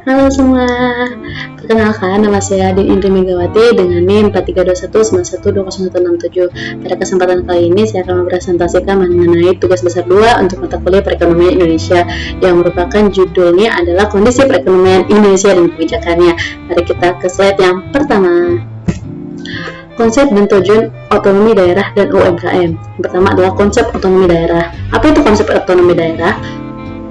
Halo semua, perkenalkan nama saya Din Indri Megawati dengan NIM 4321912067. Pada kesempatan kali ini saya akan mempresentasikan mengenai tugas besar 2 untuk mata kuliah perekonomian Indonesia yang merupakan judulnya adalah kondisi perekonomian Indonesia dan kebijakannya. Mari kita ke slide yang pertama. Konsep dan tujuan otonomi daerah dan UMKM. Yang pertama adalah konsep otonomi daerah. Apa itu konsep otonomi daerah?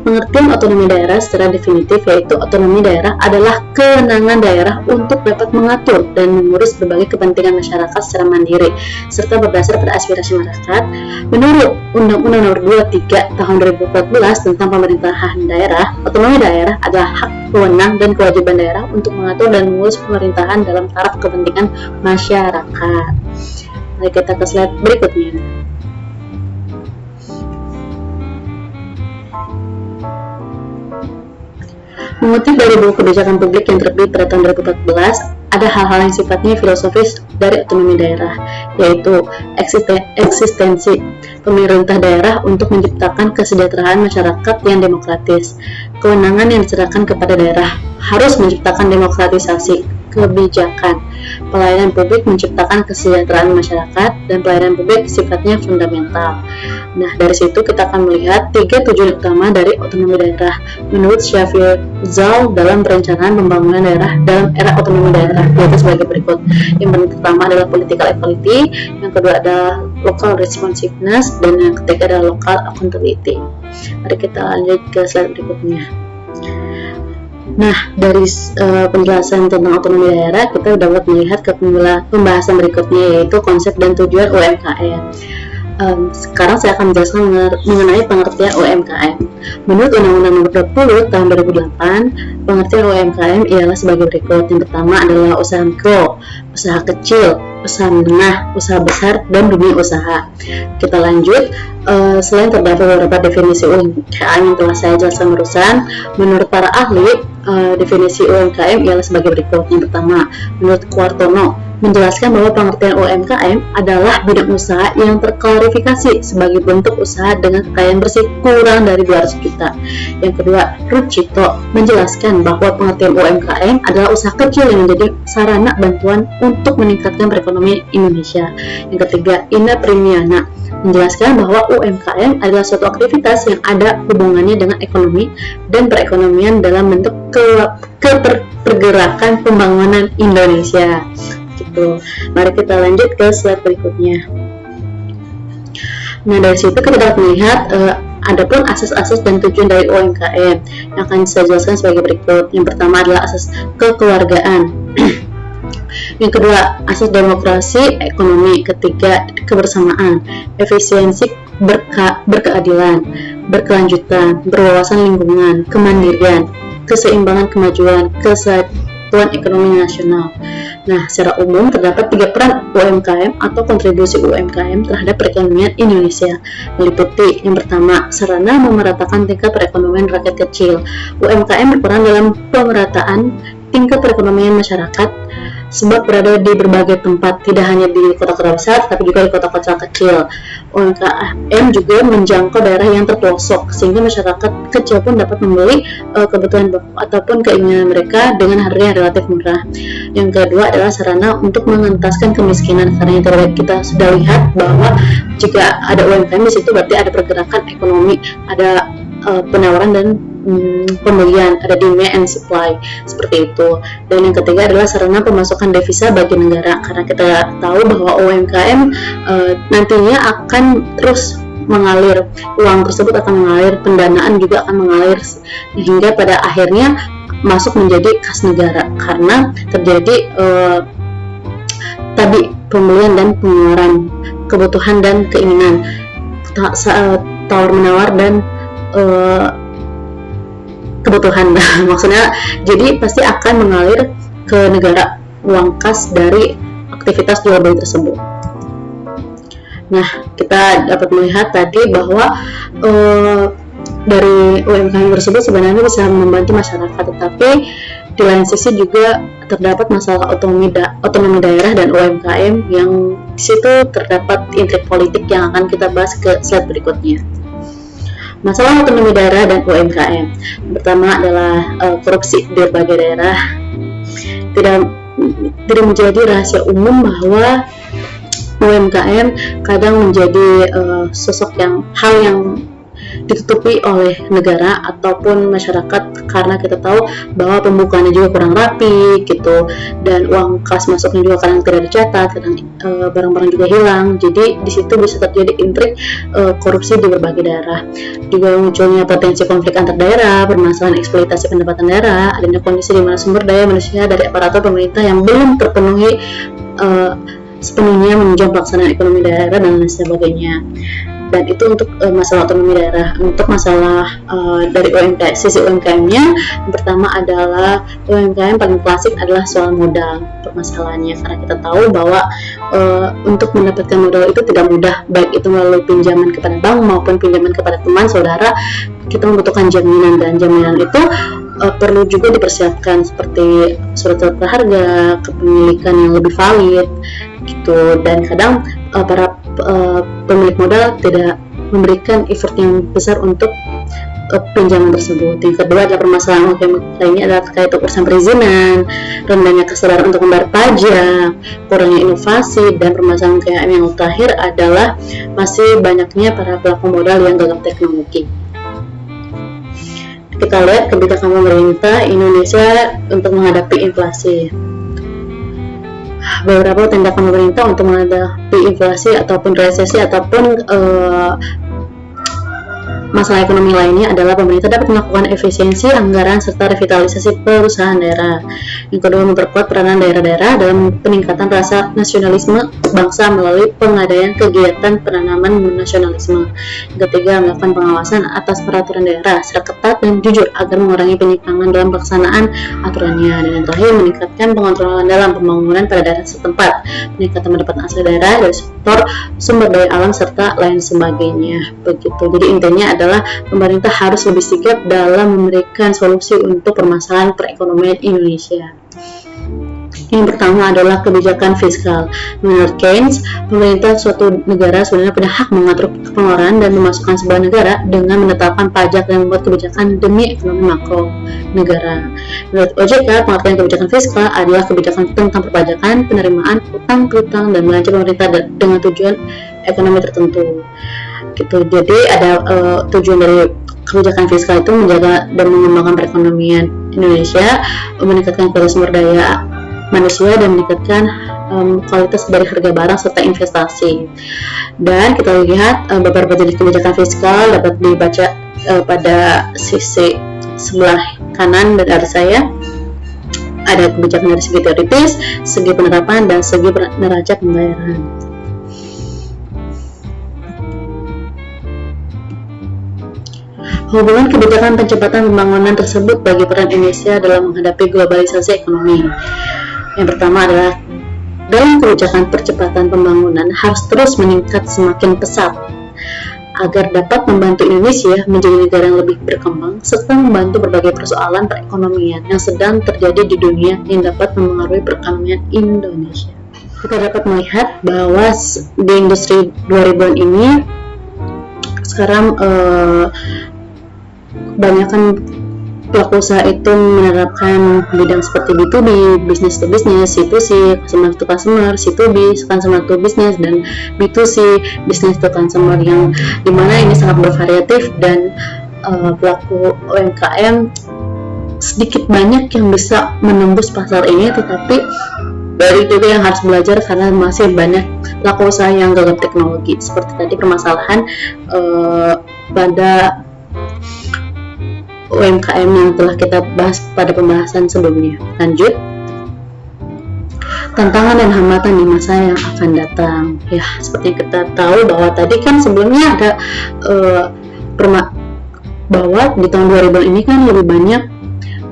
Pengertian otonomi daerah secara definitif yaitu otonomi daerah adalah kewenangan daerah untuk dapat mengatur dan mengurus berbagai kepentingan masyarakat secara mandiri serta berdasar pada aspirasi masyarakat. Menurut Undang-Undang Nomor 23 Tahun 2014 tentang pemerintahan daerah, otonomi daerah adalah hak, wewenang, dan kewajiban daerah untuk mengatur dan mengurus pemerintahan dalam taraf kepentingan masyarakat. Mari kita ke slide berikutnya. Mengutip dari buku kebijakan publik yang terbit pada tahun 2014, ada hal-hal yang sifatnya filosofis dari otonomi daerah, yaitu eksistensi pemerintah daerah untuk menciptakan kesejahteraan masyarakat yang demokratis. Kewenangan yang diserahkan kepada daerah harus menciptakan demokratisasi kebijakan. Pelayanan publik menciptakan kesejahteraan masyarakat dan pelayanan publik sifatnya fundamental. Nah, dari situ kita akan melihat 3 tujuan utama dari otonomi daerah menurut Shafir Zal dalam perencanaan pembangunan daerah dalam era otonomi daerah, yaitu sebagai berikut. Yang pertama adalah political equality, yang kedua adalah local responsiveness, dan yang ketiga adalah local accountability. Mari kita lanjut ke slide berikutnya. Nah, dari penjelasan tentang otonomi daerah, kita dapat melihat ke pembahasan berikutnya, yaitu konsep dan tujuan UMKM. Sekarang saya akan menjelaskan mengenai pengertian UMKM. Menurut Undang-Undang Nomor 20 Tahun 2008, pengertian UMKM ialah sebagai berikut. Yang pertama adalah usaha mikro, usaha kecil, usaha menengah, usaha besar, dan dunia usaha. Kita lanjut. Selain terdapat beberapa definisi UMKM yang telah saya jelaskan barusan, menurut para ahli, definisi UMKM ialah sebagai berikut. Yang pertama, menurut Kuartono, menjelaskan bahwa pengertian UMKM adalah bidang usaha yang terklarifikasi sebagai bentuk usaha dengan kekayaan bersih kurang dari 200 juta. Yang kedua, Rucito menjelaskan bahwa pengertian UMKM adalah usaha kecil yang menjadi sarana bantuan untuk meningkatkan perekonomian Indonesia. Yang ketiga, Ina Primiana menjelaskan bahwa UMKM adalah suatu aktivitas yang ada hubungannya dengan ekonomi dan perekonomian dalam bentuk pergerakan pembangunan Indonesia. Gitu. Mari kita lanjut ke slide berikutnya. Nah, dari situ kita dapat melihat adapun asas-asas dan tujuan dari UMKM yang akan saya jelaskan sebagai berikut. Yang pertama adalah asas kekeluargaan. Yang kedua, asas demokrasi ekonomi. Ketiga, kebersamaan, efisiensi, berkeadilan, berkelanjutan, berwawasan lingkungan, kemandirian, keseimbangan kemajuan, kesatuan ekonomi nasional. Nah, secara umum terdapat 3 peran UMKM atau kontribusi UMKM terhadap perekonomian Indonesia, meliputi yang pertama, sarana memeratakan tingkat perekonomian rakyat kecil. UMKM berperan dalam pemerataan tingkat perekonomian masyarakat sebab berada di berbagai tempat, tidak hanya di kota-kota besar, tapi juga di kota-kota kecil. UMKM juga menjangkau daerah yang terpelosok, sehingga masyarakat kecil pun dapat membeli kebutuhan ataupun keinginan mereka dengan harga yang relatif murah. Yang kedua adalah sarana untuk mengentaskan kemiskinan, karena yang tadi kita sudah lihat bahwa jika ada UMKM di situ berarti ada pergerakan ekonomi, ada penawaran dan pembelian, ada demand and supply, seperti itu. Dan yang ketiga adalah sarana pemasukan devisa bagi negara, karena kita tahu bahwa UMKM nantinya akan terus mengalir, uang tersebut akan mengalir, pendanaan juga akan mengalir hingga pada akhirnya masuk menjadi kas negara, karena terjadi tadi pembelian dan pengeluaran, kebutuhan dan keinginan, tawar menawar dan kebutuhan. Maksudnya jadi pasti akan mengalir ke negara uang kas dari aktivitas jual beli tersebut. Nah, kita dapat melihat tadi bahwa dari UMKM tersebut sebenarnya bisa membantu masyarakat, tetapi di lain sisi juga terdapat masalah otonomi daerah dan UMKM yang di situ terdapat intrik politik yang akan kita bahas ke slide berikutnya. Masalah otonomi daerah dan UMKM. Yang pertama adalah korupsi di berbagai daerah. Tidak menjadi rahasia umum bahwa UMKM kadang menjadi sosok hal yang ditutupi oleh negara ataupun masyarakat, karena kita tahu bahwa pembukaannya juga kurang rapi gitu, dan uang kas masuknya juga kadang tidak dicatat, kadang barang-barang juga hilang. Jadi di situ bisa terjadi intrik korupsi di berbagai daerah. Juga munculnya potensi konflik antar daerah, permasalahan eksploitasi pendapatan daerah, adanya kondisi di mana sumber daya manusia dari aparatur pemerintah yang belum terpenuhi sepenuhnya menunjang pelaksanaan ekonomi daerah dan lain sebagainya. Dan itu untuk masalah otonomi daerah. Untuk masalah dari sisi UMKM-nya, yang pertama adalah UMKM paling klasik adalah soal modal permasalahannya, karena kita tahu bahwa untuk mendapatkan modal itu tidak mudah, baik itu melalui pinjaman kepada bank maupun pinjaman kepada teman saudara. Kita membutuhkan jaminan, dan jaminan itu perlu juga dipersiapkan seperti surat berharga, kepemilikan yang lebih valid gitu. Dan kadang para pemilik modal tidak memberikan effort yang besar untuk pinjaman tersebut. Yang kedua adalah permasalahan lainnya adalah terkait urusan perizinan, rendahnya kesadaran untuk membayar pajak, kurangnya inovasi, dan permasalahan UMKM yang terakhir adalah masih banyaknya para pelaku modal yang gagal teknologi. Kita lihat kebijakan pemerintah Indonesia untuk menghadapi inflasi. Beberapa tindakan pemerintah untuk menghadapi inflasi ataupun resesi ataupun masalah ekonomi lainnya adalah pemerintah dapat melakukan efisiensi anggaran serta revitalisasi perusahaan daerah. Yang kedua, memperkuat peranan daerah-daerah dalam peningkatan rasa nasionalisme bangsa melalui pengadaan kegiatan penanaman nasionalisme. Yang ketiga, melakukan pengawasan atas peraturan daerah secara ketat dan jujur agar mengurangi penyimpangan dalam pelaksanaan aturannya. Dan yang terakhir, meningkatkan pengontrolan dalam pembangunan pada daerah setempat, meningkatkan pendapatan asli daerah dari sektor sumber daya alam serta lain sebagainya. Begitu. Jadi intinya adalah pemerintah harus lebih sigap dalam memberikan solusi untuk permasalahan perekonomian Indonesia. Yang pertama adalah kebijakan fiskal. Menurut Keynes, pemerintah suatu negara sebenarnya punya hak mengatur pengeluaran dan pemasukan sebuah negara dengan menetapkan pajak dan membuat kebijakan demi ekonomi makro negara. Menurut OJK, pengertian kebijakan fiskal adalah kebijakan tentang perpajakan, penerimaan, utang piutang, dan belanja pemerintah dengan tujuan ekonomi tertentu. Gitu. Jadi ada tujuan dari kebijakan fiskal itu menjaga dan mengembangkan perekonomian Indonesia, meningkatkan kualitas sumber daya manusia, dan meningkatkan kualitas dari harga barang serta investasi. Dan kita lihat beberapa jenis kebijakan fiskal dapat dibaca pada sisi sebelah kanan dari saya. Ada kebijakan dari segi teoritis, segi penerapan, dan segi neraca pembayaran. Hubungan kebijakan percepatan pembangunan tersebut bagi peran Indonesia dalam menghadapi globalisasi ekonomi. Yang pertama adalah dalam kebijakan percepatan pembangunan harus terus meningkat semakin pesat agar dapat membantu Indonesia menjadi negara yang lebih berkembang serta membantu berbagai persoalan perekonomian yang sedang terjadi di dunia yang dapat mempengaruhi perekonomian Indonesia. Kita dapat melihat bahwa di industri 2000-an ini sekarang kebanyakan pelaku usaha itu menerapkan bidang seperti B2B, business to business, C2C, customer to customer, C2B, customer to business, dan B2C, business to consumer, yang dimana ini sangat bervariatif, dan pelaku UMKM sedikit banyak yang bisa menembus pasar ini, tetapi dari juga yang harus belajar karena masih banyak pelaku usaha yang gagap teknologi. Seperti tadi permasalahan pada UMKM yang telah kita bahas pada pembahasan sebelumnya. Lanjut, tantangan dan hambatan di masa yang akan datang. Ya, seperti yang kita tahu bahwa tadi kan sebelumnya ada bahwa di tahun 2000 ini kan lebih banyak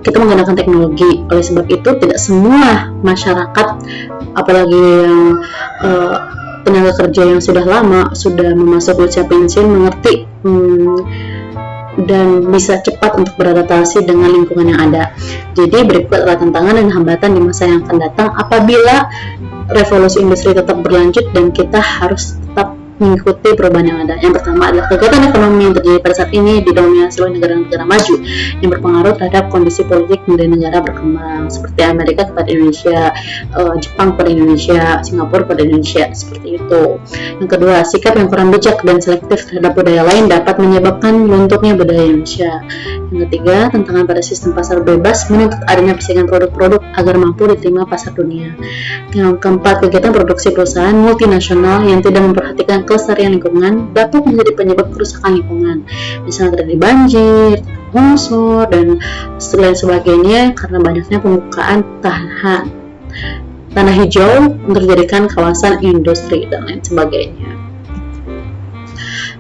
kita menggunakan teknologi. Oleh sebab itu tidak semua masyarakat, apalagi yang tenaga kerja yang sudah lama, sudah memasuki usia pensiun, mengerti dan bisa cepat untuk beradaptasi dengan lingkungan yang ada. Jadi berikut adalah tantangan dan hambatan di masa yang akan datang apabila revolusi industri tetap berlanjut dan kita harus tetap mengikuti perubahan yang ada. Yang pertama adalah kegiatan ekonomi yang terjadi pada saat ini didominasi oleh negara-negara maju yang berpengaruh terhadap kondisi politik dari negara berkembang, seperti Amerika kepada Indonesia, Jepang kepada Indonesia, Singapura kepada Indonesia, seperti itu. Yang kedua, sikap yang kurang bijak dan selektif terhadap budaya lain dapat menyebabkan lunturnya budaya Indonesia. Yang ketiga, tantangan pada sistem pasar bebas menuntut adanya persaingan produk-produk agar mampu diterima pasar dunia. Yang keempat, kegiatan produksi perusahaan multinasional yang tidak memperhatikan kelestarian lingkungan dapat menjadi penyebab kerusakan lingkungan, misalnya terjadi banjir, longsor, dan lain sebagainya karena banyaknya pembukaan tanah hijau untuk dijadikan kawasan industri dan lain sebagainya.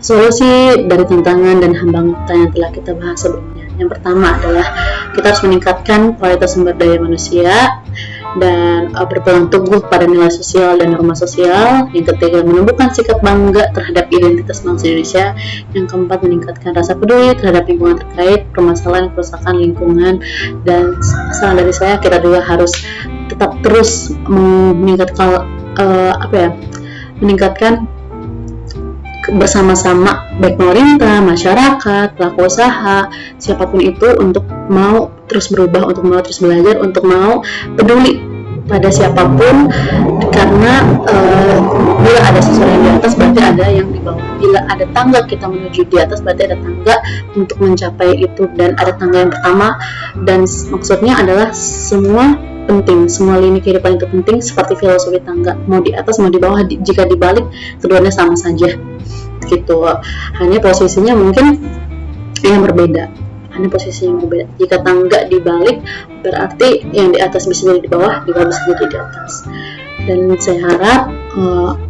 Solusi dari tantangan dan hambatan yang telah kita bahas sebelumnya. Yang pertama adalah kita harus meningkatkan kualitas sumber daya manusia dan berpegang teguh pada nilai sosial dan norma sosial. Yang ketiga, menumbuhkan sikap bangga terhadap identitas bangsa Indonesia. Yang keempat, meningkatkan rasa peduli terhadap lingkungan terkait permasalahan kerusakan lingkungan. Dan saran dari saya, kita juga harus tetap terus meningkatkan bersama-sama baik pemerintah, masyarakat, pelaku usaha, siapapun itu untuk mau terus berubah, untuk mau terus belajar, untuk mau peduli pada siapapun, karena bila ada sesuatu yang di atas berarti ada yang di bawah. Bila ada tangga kita menuju di atas berarti ada tangga untuk mencapai itu, dan ada tangga yang pertama, dan maksudnya adalah semua penting, semua lini kehidupan itu penting, seperti filosofi tangga, mau di atas mau di bawah, jika dibalik keduanya sama saja gitu. Hanya posisinya mungkin yang berbeda, jika tangga dibalik berarti yang di atas bisa jadi di bawah bisa jadi di atas. Dan saya harap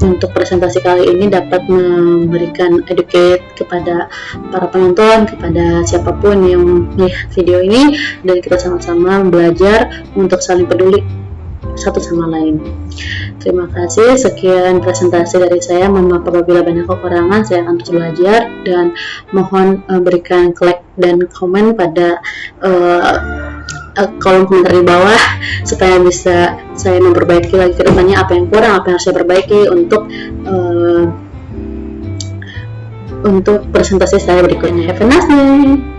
untuk presentasi kali ini dapat memberikan educate kepada para penonton, kepada siapapun yang melihat video ini, dan kita sama-sama belajar untuk saling peduli satu sama lain. Terima kasih, sekian presentasi dari saya. Mohon maaf apabila banyak kekurangan, saya akan terus belajar, dan mohon berikan like dan komen pada kolom komentar di bawah supaya bisa saya memperbaiki lagi ke depannya apa yang kurang, apa yang harus saya perbaiki untuk presentasi saya berikutnya. Have a nice day.